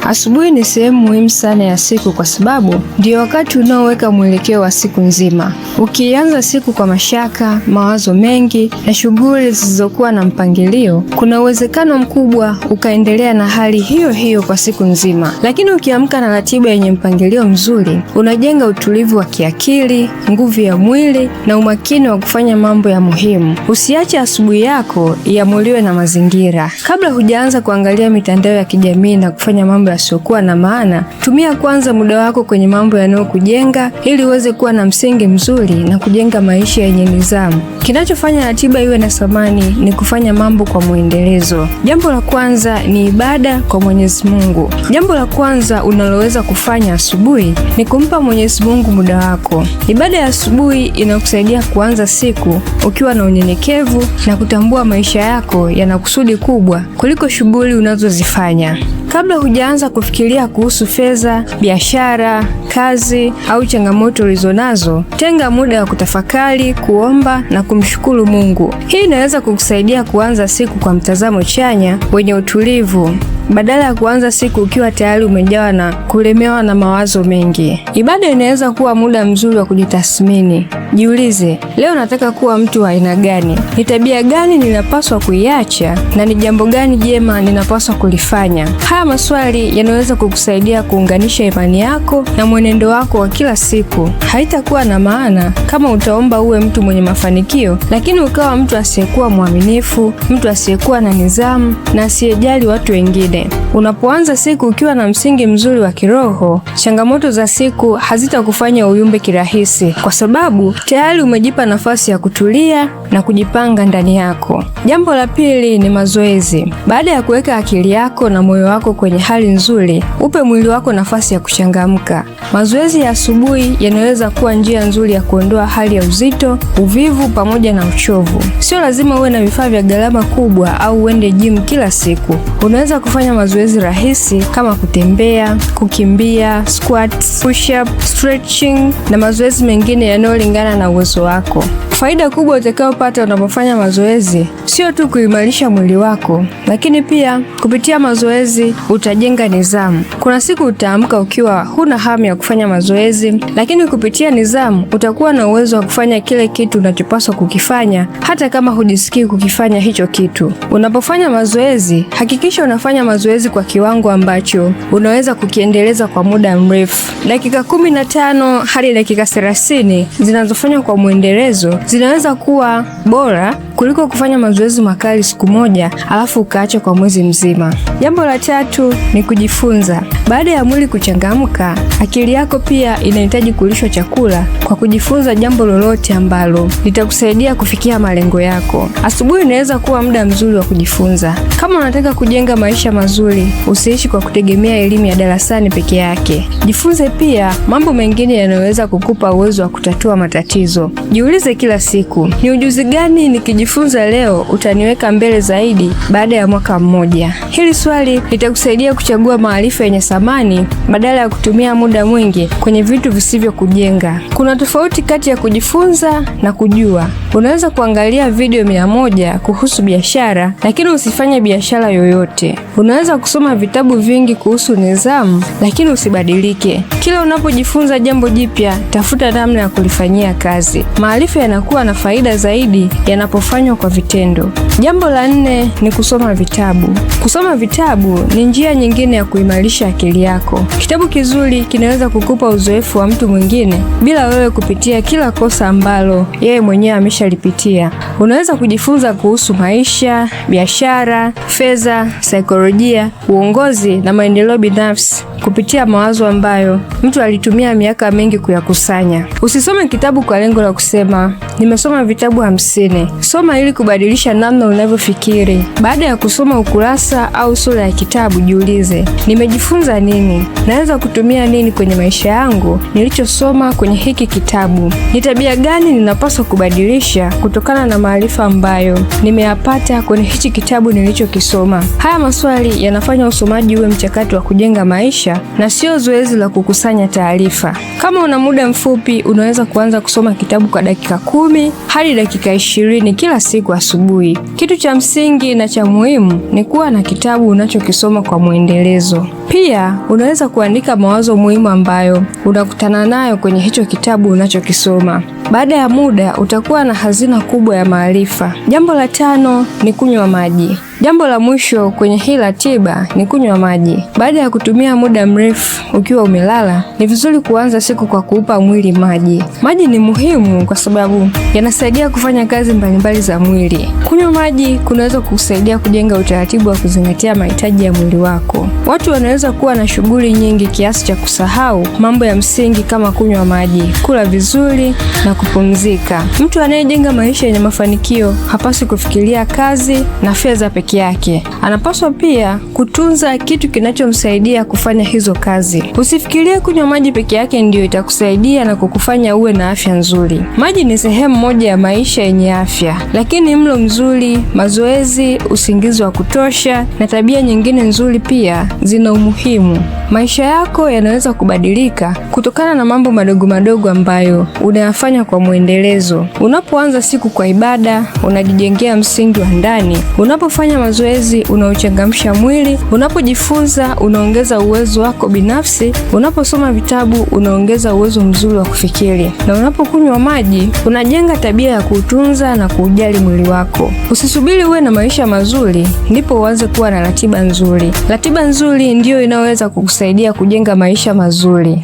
Asubuhi ni sehemu muhimu sana ya siku kwa sababu ndio wakati unaoweka mwelekeo wa siku nzima. Ukianza siku kwa mashaka, mawazo mengi na shughuli zisizokuwa na mpangilio, kuna uwezekano mkubwa ukaendelea na hali hiyo hiyo kwa siku nzima. Lakini ukiamka na ratiba yenye mpangilio mzuri, unajenga utulivu wa kiakili, nguvu ya mwili na umakini wa kufanya mambo ya muhimu. Usiache asubuhi yako iamuliwe na mazingira. Kabla hujaanza kuangalia mitandao ya kijamii na kufanya mambo yasiokuwa na maana, tumia kwanza muda wako kwenye mambo yanayokujenga ili uweze kuwa na msingi mzuri na kujenga maisha yenye nidhamu. Kinachofanya ratiba iwe na thamani ni kufanya mambo kwa mwendelezo. Jambo la kwanza ni ibada kwa Mwenyezi Mungu. Jambo la kwanza unaloweza kufanya asubuhi ni kumpa Mwenyezi Mungu muda wako. Ibada ya asubuhi inakusaidia kuanza siku ukiwa na unyenyekevu na kutambua maisha yako yana kusudi kubwa kuliko shughuli unazozifanya. Kabla hujaanza kufikiria kuhusu fedha, biashara, kazi au changamoto ulizonazo, tenga muda wa kutafakari, kuomba na kumshukuru Mungu. Hii inaweza kukusaidia kuanza siku kwa mtazamo chanya wenye utulivu, badala ya kuanza siku ukiwa tayari umejawa na kulemewa na mawazo mengi. Ibada inaweza kuwa muda mzuri wa kujitathmini. Jiulize, leo nataka kuwa mtu wa aina gani? Ni tabia gani ninapaswa kuiacha na ni jambo gani jema ninapaswa kulifanya? Haya maswali yanaweza kukusaidia kuunganisha imani yako na mwenendo wako wa kila siku. Haitakuwa na maana kama utaomba uwe mtu mwenye mafanikio, lakini ukawa mtu asiyekuwa mwaminifu, mtu asiyekuwa na nidhamu na asiyejali watu wengine. Unapoanza siku ukiwa na msingi mzuri wa kiroho, changamoto za siku hazitakufanya uyumbe kirahisi, kwa sababu tayari umejipa nafasi ya kutulia na kujipanga ndani yako. Jambo la pili ni mazoezi. Baada ya kuweka akili yako na moyo wako kwenye hali nzuri, upe mwili wako nafasi ya kuchangamka. Mazoezi ya asubuhi yanaweza kuwa njia nzuri ya kuondoa hali ya uzito, uvivu pamoja na uchovu. Sio lazima uwe na vifaa vya gharama kubwa au uende gym kila siku. Unaweza kufanya mazoezi rahisi kama kutembea, kukimbia, squats, push-up, stretching na mazoezi mengine yanayolingana na uwezo wako. Faida kubwa utakayopata unapofanya mazoezi sio tu kuimarisha mwili wako, lakini pia kupitia mazoezi utajenga nidhamu. Kuna siku utaamka ukiwa huna hamu ya kufanya mazoezi, lakini kupitia nidhamu utakuwa na uwezo wa kufanya kile kitu unachopaswa kukifanya hata kama hujisikii kukifanya hicho kitu. Unapofanya mazoezi, hakikisha unafanya mazoezi kwa kiwango ambacho unaweza kukiendeleza kwa muda mrefu. Dakika 15 hadi dakika 30 zinazofanywa kwa mwendelezo zinaweza kuwa bora kuliko kufanya mazoezi makali siku moja alafu ukaacha kwa mwezi mzima. Jambo la tatu ni kujifunza. Baada ya mwili kuchangamka, akili yako pia inahitaji kulishwa chakula kwa kujifunza jambo lolote ambalo litakusaidia kufikia malengo yako. Asubuhi inaweza kuwa muda mzuri wa kujifunza. Kama unataka kujenga maisha mazuri, usiishi kwa kutegemea elimu ya darasani peke yake. Jifunze pia mambo mengine yanayoweza kukupa uwezo wa kutatua matatizo. Jiulize kila siku, ni ujuzi gani nikijifunza leo utaniweka mbele zaidi baada ya mwaka mmoja? Hili swali litakusaidia kuchagua maarifa yenye thamani badala ya kutumia muda mwingi kwenye vitu visivyokujenga. Kuna tofauti kati ya kujifunza na kujua. Unaweza kuangalia video 100 kuhusu biashara, lakini usifanye biashara yoyote. Unaweza kusoma vitabu vingi kuhusu nidhamu, lakini usibadilike. Kila unapojifunza jambo jipya, tafuta namna ya kulifanyia kazi. Maarifa yanakuwa na faida zaidi yanapofanywa kwa vitendo. Jambo la 4 ni kusoma vitabu. Kusoma vitabu ni njia nyingine ya kuimarisha akili yako. Kitabu kizuri kinaweza kukupa uzoefu wa mtu mwingine bila wewe kupitia kila kosa ambalo yeye mwenyewe ameshalipitia. Unaweza kujifunza kuhusu maisha, biashara, fedha, saikolojia, uongozi na maendeleo binafsi kupitia mawazo ambayo mtu alitumia miaka mingi kuyakusanya. Usisome kitabu kwa lengo la kusema nimesoma vitabu 50. Soma ili kubadilisha namna unavyofikiri. Baada ya kusoma ukurasa au sura ya kitabu, jiulize, nimejifunza nini? Naweza kutumia nini kwenye maisha yangu nilichosoma kwenye hiki kitabu? Ni tabia gani ninapaswa kubadilisha kutokana na maarifa ambayo nimeyapata kwenye hichi kitabu nilichokisoma? Haya maswali yanafanya usomaji uwe mchakato wa kujenga maisha na sio zoezi la kukusanya taarifa. Kama una muda mfupi, unaweza kuanza kusoma kitabu kwa dakika 10 hadi dakika 20 kila kila siku asubuhi. Kitu cha msingi na cha muhimu ni kuwa na kitabu unachokisoma kwa mwendelezo. Pia unaweza kuandika mawazo muhimu ambayo unakutana nayo kwenye hicho kitabu unachokisoma. Baada ya muda utakuwa na hazina kubwa ya maarifa. Jambo la 5 ni kunywa maji. Jambo la mwisho kwenye hii ratiba ni kunywa maji. Baada ya kutumia muda mrefu ukiwa umelala, ni vizuri kuanza siku kwa kuupa mwili maji. Maji ni muhimu kwa sababu yanasaidia kufanya kazi mbalimbali za mwili. Kunywa maji kunaweza kukusaidia kujenga utaratibu wa kuzingatia mahitaji ya mwili wako. Watu wanaweza kuwa na shughuli nyingi kiasi cha kusahau mambo ya msingi kama kunywa maji, kula vizuri na kupumzika. Mtu anayejenga maisha yenye mafanikio hapaswi kufikiria kazi na fedha pekee yake. Anapaswa pia kutunza kitu kinachomsaidia kufanya hizo kazi. Usifikirie kunywa maji peke yake ndio itakusaidia na kukufanya uwe na afya nzuri. Maji ni sehemu moja ya maisha yenye afya, lakini mlo mzuri, mazoezi, usingizi wa kutosha na tabia nyingine nzuri pia zina umuhimu. Maisha yako yanaweza kubadilika kutokana na mambo madogo madogo ambayo unayafanya kwa mwendelezo. Unapoanza siku kwa ibada, unajijengea msingi wa ndani. Unapofanya mazoezi, unaochangamsha mwili. Unapojifunza, unaongeza uwezo wako binafsi. Unaposoma vitabu, unaongeza uwezo mzuri wa kufikiri. Na unapokunywa maji, unajenga tabia ya kuutunza na kuujali mwili wako. Usisubiri uwe na maisha mazuri ndipo uanze kuwa na ratiba nzuri. Ratiba nzuri ndiyo inaweza kukusaidia kujenga maisha mazuri.